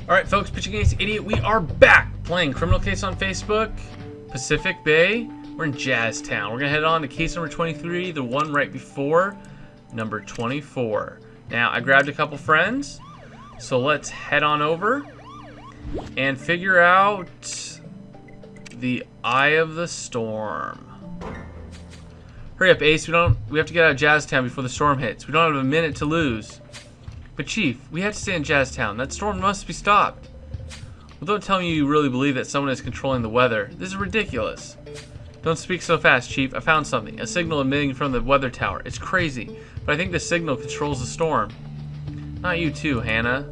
Alright folks, Pitching Against Idiot, we are back playing Criminal Case on Facebook, Pacific Bay. We're in Jazztown. We're going to head on to case number 23, the one right before number 24. Now, I grabbed a couple friends, so let's head on over and figure out the eye of the storm. Hurry up, Ace. We have to get out of Jazztown before the storm hits. We don't have a minute to lose. But Chief, we have to stay in Jazztown. That storm must be stopped. Well, don't tell me you really believe that someone is controlling the weather. This is ridiculous. Don't speak so fast, Chief. I found something. A signal emitting from the weather tower. It's crazy, but I think the signal controls the storm. Not you too, Hannah.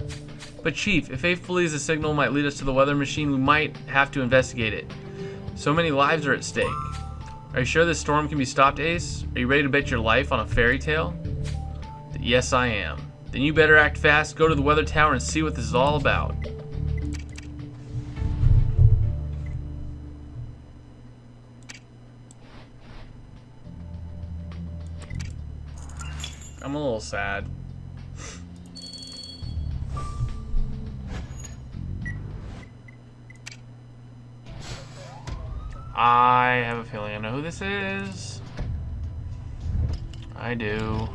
But Chief, if Faith believes the signal might lead us to the weather machine, we might have to investigate it. So many lives are at stake. Are you sure this storm can be stopped, Ace? Are you ready to bet your life on a fairy tale? Yes, I am. Then you better act fast, go to the weather tower, and see what this is all about. I'm a little sad. I have a feeling I know who this is. I do.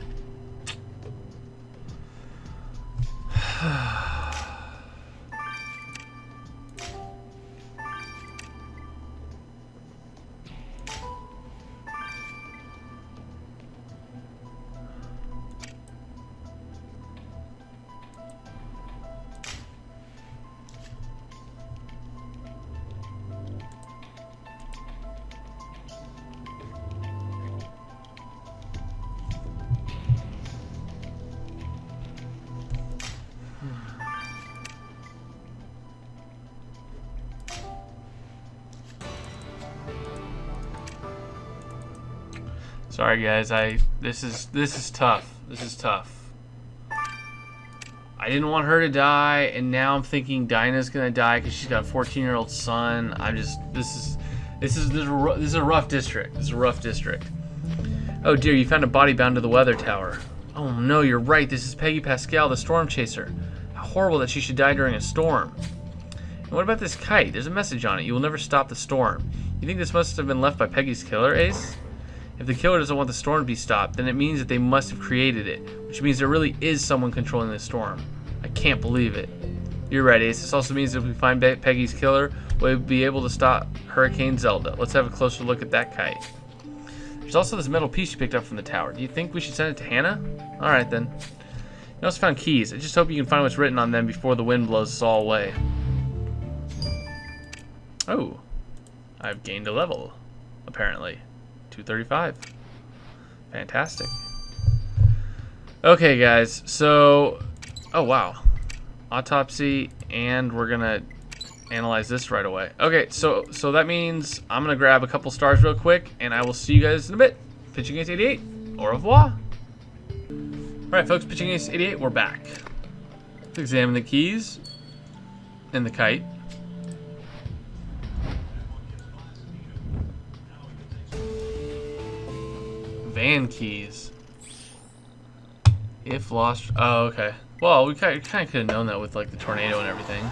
Sorry guys, this is tough. This is tough. I didn't want her to die, and now I'm thinking Dinah's gonna die because she's got a 14-year-old son. This is a rough district. This is a rough district. Oh dear, you found a body bound to the weather tower. Oh no, you're right. This is Peggy Pascal, the storm chaser. How horrible that she should die during a storm. And what about this kite? There's a message on it. You will never stop the storm. You think this must have been left by Peggy's killer, Ace? If the killer doesn't want the storm to be stopped, then it means that they must have created it, which means there really is someone controlling the storm. I can't believe it. You're right, Ace. This also means that if we find Peggy's killer, we'll be able to stop Hurricane Zelda. Let's have a closer look at that kite. There's also this metal piece you picked up from the tower. Do you think we should send it to Hannah? Alright then. You also found keys. I just hope you can find what's written on them before the wind blows us all away. Oh. I've gained a level, apparently. 235. Fantastic. Okay, guys. So, oh wow, autopsy, and we're gonna analyze this right away. Okay, so that means I'm gonna grab a couple stars real quick, and I will see you guys in a bit. Pitching Against 88. Au revoir. All right, folks. Pitching Against 88. We're back. Let's examine the keys and the kite. Van keys. If lost. Oh, okay. Well, we kind of could have known that with like the tornado and everything.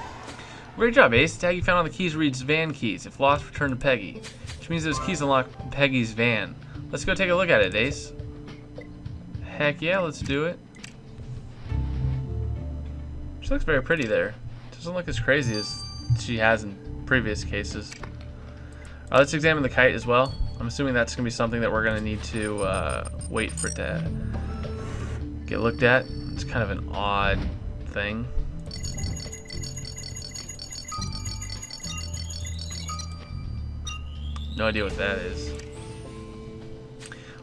Great job, Ace. The tag you found on the keys reads van keys. If lost, return to Peggy. Which means those keys unlock Peggy's van. Let's go take a look at it, Ace. Heck yeah, let's do it. She looks very pretty there. Doesn't look as crazy as she has in previous cases. Let's examine the kite as well. I'm assuming that's going to be something that we're going to need to wait for it to get looked at. It's kind of an odd thing. No idea what that is.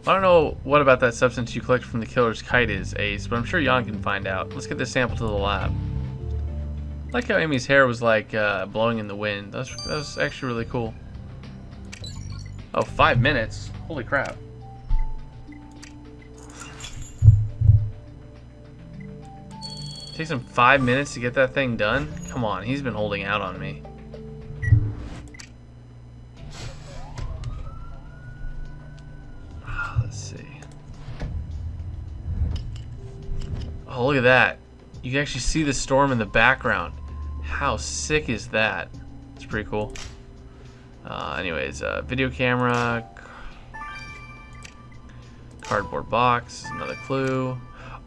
Well, I don't know what about that substance you collected from the killer's kite is, Ace, but I'm sure Jan can find out. Let's get this sample to the lab. I like how Amy's hair was like blowing in the wind. That was actually really cool. Oh, 5 minutes? Holy crap. Takes him 5 minutes to get that thing done? Come on, he's been holding out on me. Let's see. Oh, look at that. You can actually see the storm in the background. How sick is that? It's pretty cool. Anyways, video camera, cardboard box, another clue.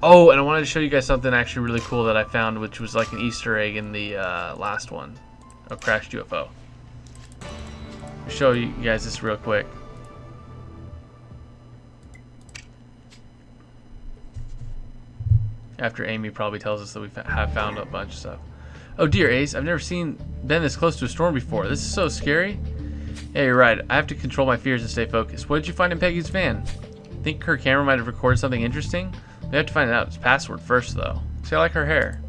Oh, and I wanted to show you guys something actually really cool that I found, which was like an Easter egg in the last one, a crashed UFO. I'll show you guys this real quick. After Amy probably tells us that we have found a bunch of stuff. Oh dear, Ace, I've never been this close to a storm before. This is so scary. Yeah, you're right. I have to control my fears and stay focused. What did you find in Peggy's van? Think her camera might have recorded something interesting? We have to find out its password first, though. See, I like her hair.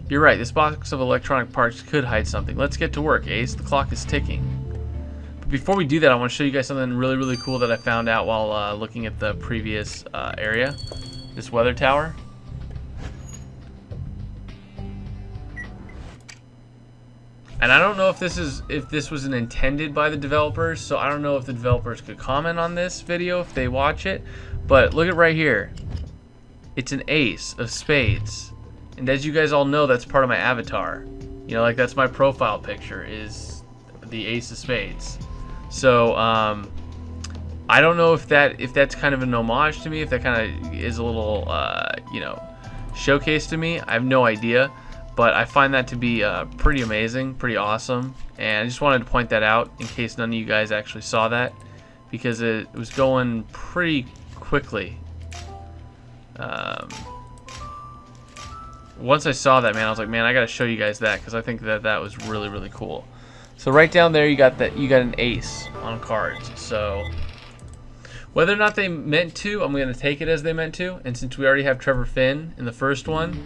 You're right. This box of electronic parts could hide something. Let's get to work, Ace. The clock is ticking. But before we do that, I want to show you guys something really, really cool that I found out while looking at the previous area. This weather tower. And I don't know if this was intended by the developers, so I don't know if the developers could comment on this video if they watch it. But look at right here. It's an ace of spades. And as you guys all know, that's part of my avatar. You know, like that's my profile picture is the ace of spades. So I don't know if that's kind of an homage to me, if that kind of is a little you know, showcase to me. I have no idea. But I find that to be pretty amazing, pretty awesome, and I just wanted to point that out in case none of you guys actually saw that, because it was going pretty quickly. Once I saw that, man, I was like, man, I got to show you guys that, because I think that was really, really cool. So right down there, you got an ace on cards. So whether or not they meant to, I'm going to take it as they meant to, and since we already have Trevor Finn in the first one,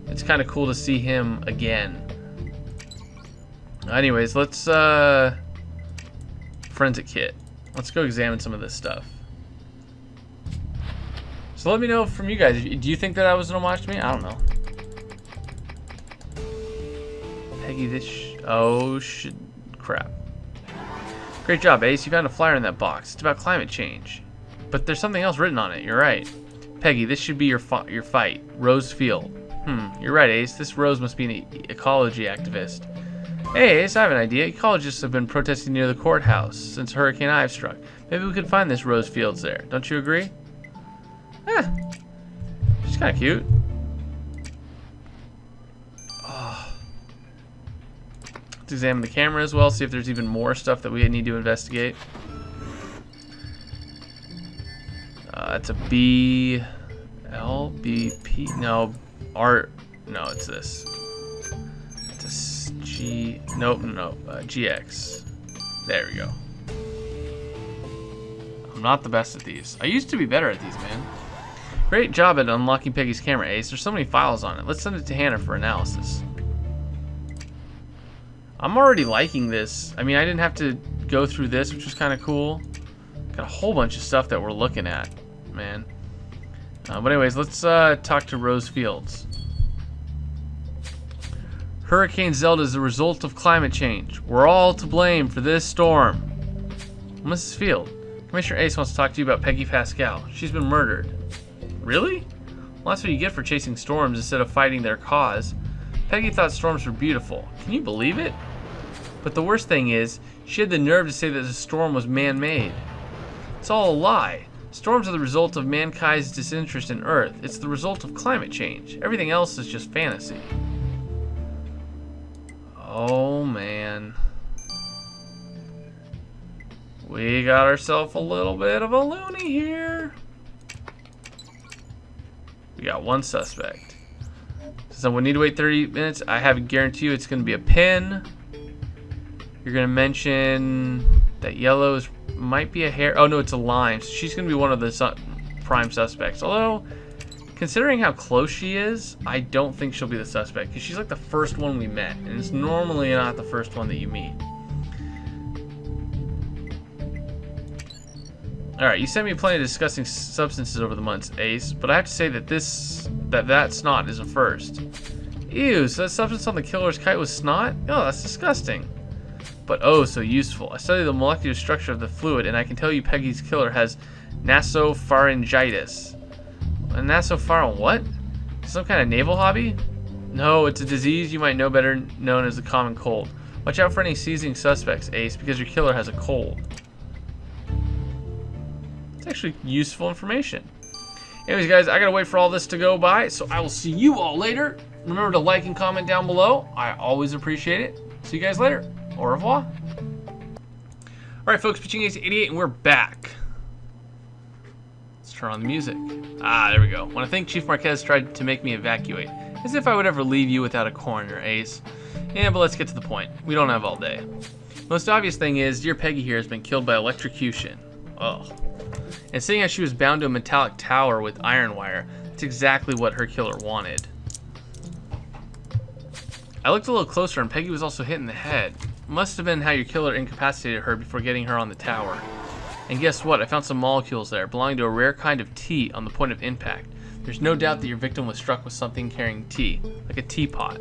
it's kind of cool to see him again. Anyways, let's forensic kit. Let's go examine some of this stuff. So let me know from you guys. Do you think that was an homage to me? I don't know. Peggy, crap. Great job, Ace. You found a flyer in that box. It's about climate change. But there's something else written on it. You're right. Peggy, this should be your fight. Rose Field. You're right, Ace. This Rose must be an ecology activist. Hey, Ace, I have an idea. Ecologists have been protesting near the courthouse since Hurricane Ive struck. Maybe we could find this Rose Fields there. Don't you agree? She's kind of cute. Oh. Let's examine the camera as well, see if there's even more stuff that we need to investigate. It's a B, L, B, P, no, R, no, it's this. It's a G, nope, GX. There we go. I'm not the best at these. I used to be better at these, man. Great job at unlocking Peggy's camera, Ace. There's so many files on it. Let's send it to Hannah for analysis. I'm already liking this. I mean, I didn't have to go through this, which was kind of cool. Got a whole bunch of stuff that we're looking at, man. But anyways, let's talk to Rose Fields. Hurricane Zelda is the result of climate change. We're all to blame for this storm. Mrs. Field, Commissioner Ace wants to talk to you about Peggy Pascal. She's been murdered. Really? Well, that's what you get for chasing storms instead of fighting their cause. Peggy thought storms were beautiful. Can you believe it? But the worst thing is, she had the nerve to say that the storm was man-made. It's all a lie. Storms are the result of mankind's disinterest in Earth. It's the result of climate change. Everything else is just fantasy. Oh, man. We got ourselves a little bit of a loony here. We got one suspect. So we need to wait 30 minutes. I have a guarantee you it's going to be a pin. You're going to mention that yellow might be a hair. Oh, no, it's a lime. So she's going to be one of the prime suspects. Although, considering how close she is, I don't think she'll be the suspect. Because she's like the first one we met. And it's normally not the first one that you meet. Alright, you sent me plenty of disgusting substances over the months, Ace, but I have to say that that snot is a first. Ew, so that substance on the killer's kite was snot? Oh, that's disgusting. But oh, so useful. I studied the molecular structure of the fluid, and I can tell you Peggy's killer has nasopharyngitis. A nasopharyn what? Some kind of naval hobby? No, it's a disease you might know better known as the common cold. Watch out for any seizing suspects, Ace, because your killer has a cold. It's actually useful information. Anyways, guys, I gotta wait for all this to go by, so I will see you all later. Remember to like and comment down below. I always appreciate it. See you guys later. Au revoir. Alright, folks, Pitching Ace 88, and we're back. Let's turn on the music. Ah, there we go. When I think Chief Marquez tried to make me evacuate. As if I would ever leave you without a coroner, Ace. Yeah, but let's get to the point. We don't have all day. Most obvious thing is, dear Peggy here has been killed by electrocution. Oh. And seeing as she was bound to a metallic tower with iron wire, that's exactly what her killer wanted. I looked a little closer and Peggy was also hit in the head. Must have been how your killer incapacitated her before getting her on the tower. And guess what? I found some molecules there, belonging to a rare kind of tea on the point of impact. There's no doubt that your victim was struck with something carrying tea, like a teapot.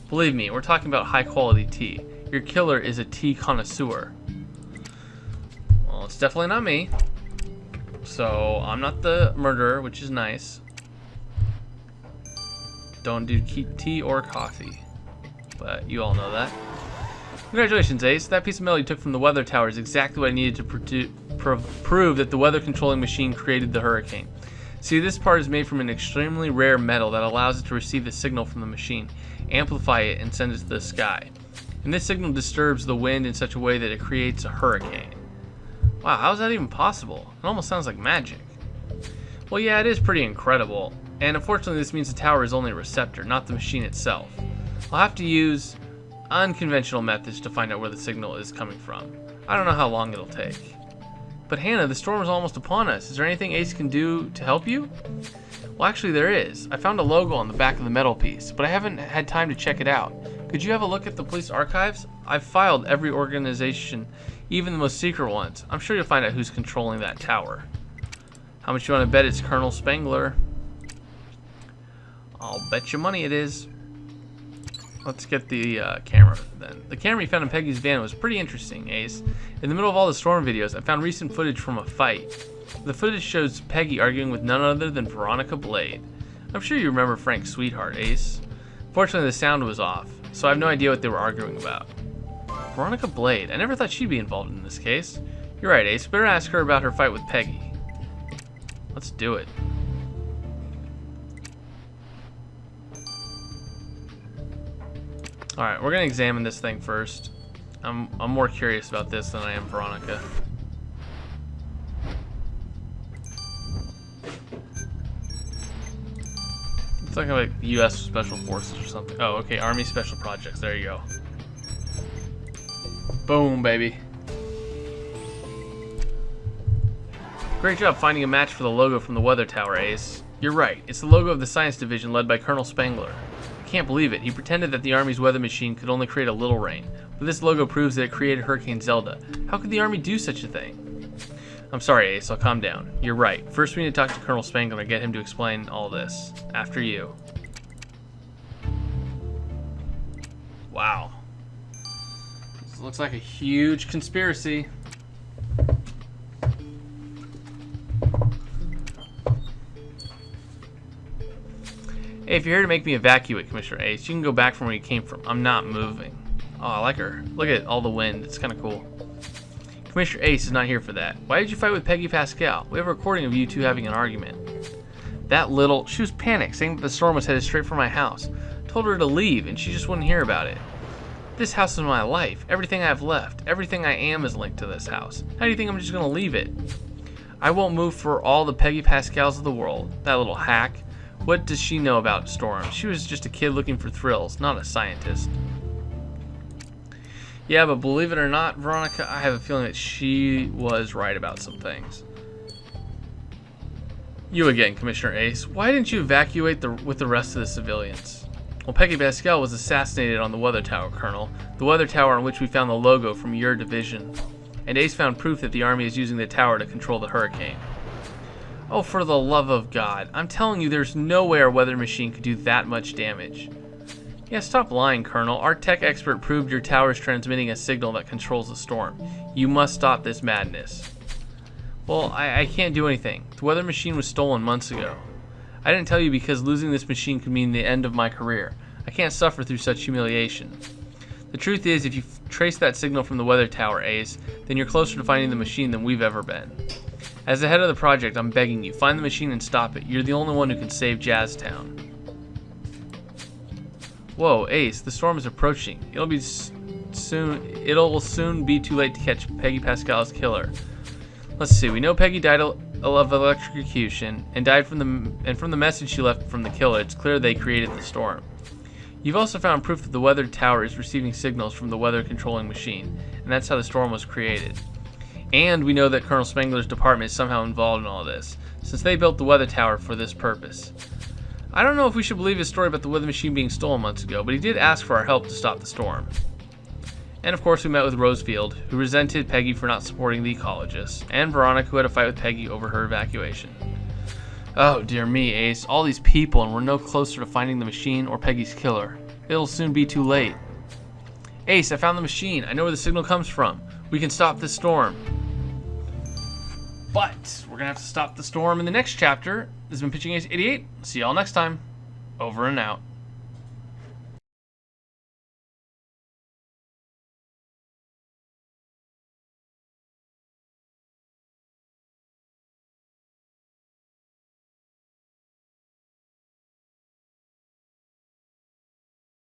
Believe me, we're talking about high quality tea. Your killer is a tea connoisseur. Well, it's definitely not me. So, I'm not the murderer, which is nice. Don't do tea or coffee. But you all know that. Congratulations, Ace. That piece of metal you took from the weather tower is exactly what I needed to prove that the weather controlling machine created the hurricane. See, this part is made from an extremely rare metal that allows it to receive the signal from the machine, amplify it, and send it to the sky. And this signal disturbs the wind in such a way that it creates a hurricane. Wow, how is that even possible? It almost sounds like magic. Well, yeah, it is pretty incredible. And unfortunately, this means the tower is only a receptor, not the machine itself. I'll have to use unconventional methods to find out where the signal is coming from. I don't know how long it'll take. But Hannah, the storm is almost upon us. Is there anything Ace can do to help you? Well, actually there is. I found a logo on the back of the metal piece, but I haven't had time to check it out. Could you have a look at the police archives? I've filed every organization, even the most secret ones. I'm sure you'll find out who's controlling that tower. How much you want to bet it's Colonel Spengler? I'll bet you money it is. Let's get the camera then. The camera you found in Peggy's van was pretty interesting, Ace. In the middle of all the storm videos, I found recent footage from a fight. The footage shows Peggy arguing with none other than Veronica Blade. I'm sure you remember Frank's sweetheart, Ace. Fortunately, the sound was off, so I have no idea what they were arguing about. Veronica Blade? I never thought she'd be involved in this case. You're right, Ace. Better ask her about her fight with Peggy. Let's do it. Alright, we're gonna examine this thing first. I'm more curious about this than I am Veronica. It's like U.S. Special Forces or something. Oh, okay, Army Special Projects. There you go. Boom, baby. Great job finding a match for the logo from the weather tower, Ace. You're right. It's the logo of the Science Division led by Colonel Spengler. I can't believe it. He pretended that the Army's weather machine could only create a little rain, but this logo proves that it created Hurricane Zelda. How could the Army do such a thing? I'm sorry, Ace. I'll calm down. You're right. First, we need to talk to Colonel Spengler and get him to explain all this. After you. Wow. This looks like a huge conspiracy. Hey, if you're here to make me evacuate, Commissioner Ace, you can go back from where you came from. I'm not moving. Oh, I like her. Look at all the wind. It's kind of cool. Commissioner Ace is not here for that. Why did you fight with Peggy Pascal? We have a recording of you two having an argument. That little... She was panicked, saying that the storm was headed straight for my house. I told her to leave, and she just wouldn't hear about it. This house is my life. Everything I have left. Everything I am is linked to this house. How do you think I'm just going to leave it? I won't move for all the Peggy Pascals of the world. That little hack. What does she know about storms? She was just a kid looking for thrills, not a scientist. Yeah, but believe it or not, Veronica, I have a feeling that she was right about some things. You again, Commissioner Ace. Why didn't you evacuate with the rest of the civilians? Well, Peggy Pascal was assassinated on the weather tower, Colonel. The weather tower on which we found the logo from your division. And Ace found proof that the Army is using the tower to control the hurricane. Oh, for the love of God. I'm telling you, there's no way our weather machine could do that much damage. Yeah, stop lying, Colonel. Our tech expert proved your tower is transmitting a signal that controls the storm. You must stop this madness. Well, I can't do anything. The weather machine was stolen months ago. I didn't tell you because losing this machine could mean the end of my career. I can't suffer through such humiliation. The truth is, if you trace that signal from the weather tower, Ace, then you're closer to finding the machine than we've ever been. As the head of the project, I'm begging you, find the machine and stop it. You're the only one who can save Jazztown. Whoa, Ace, the storm is approaching. It'll soon be too late to catch Peggy Pascal's killer. Let's see, we know Peggy died of electrocution and died from the message she left from the killer. It's clear they created the storm. You've also found proof that the weather tower is receiving signals from the weather controlling machine, and that's how the storm was created. And we know that Colonel Spangler's department is somehow involved in all this, since they built the weather tower for this purpose. I don't know if we should believe his story about the weather machine being stolen months ago, but he did ask for our help to stop the storm. And of course we met with Rosefield, who resented Peggy for not supporting the ecologists, and Veronica, who had a fight with Peggy over her evacuation. Oh dear me, Ace, all these people and we're no closer to finding the machine or Peggy's killer. It'll soon be too late. Ace, I found the machine. I know where the signal comes from. We can stop this storm. But we're gonna have to stop the storm in the next chapter. This has been Pitching Ace 88. See y'all next time. Over and out.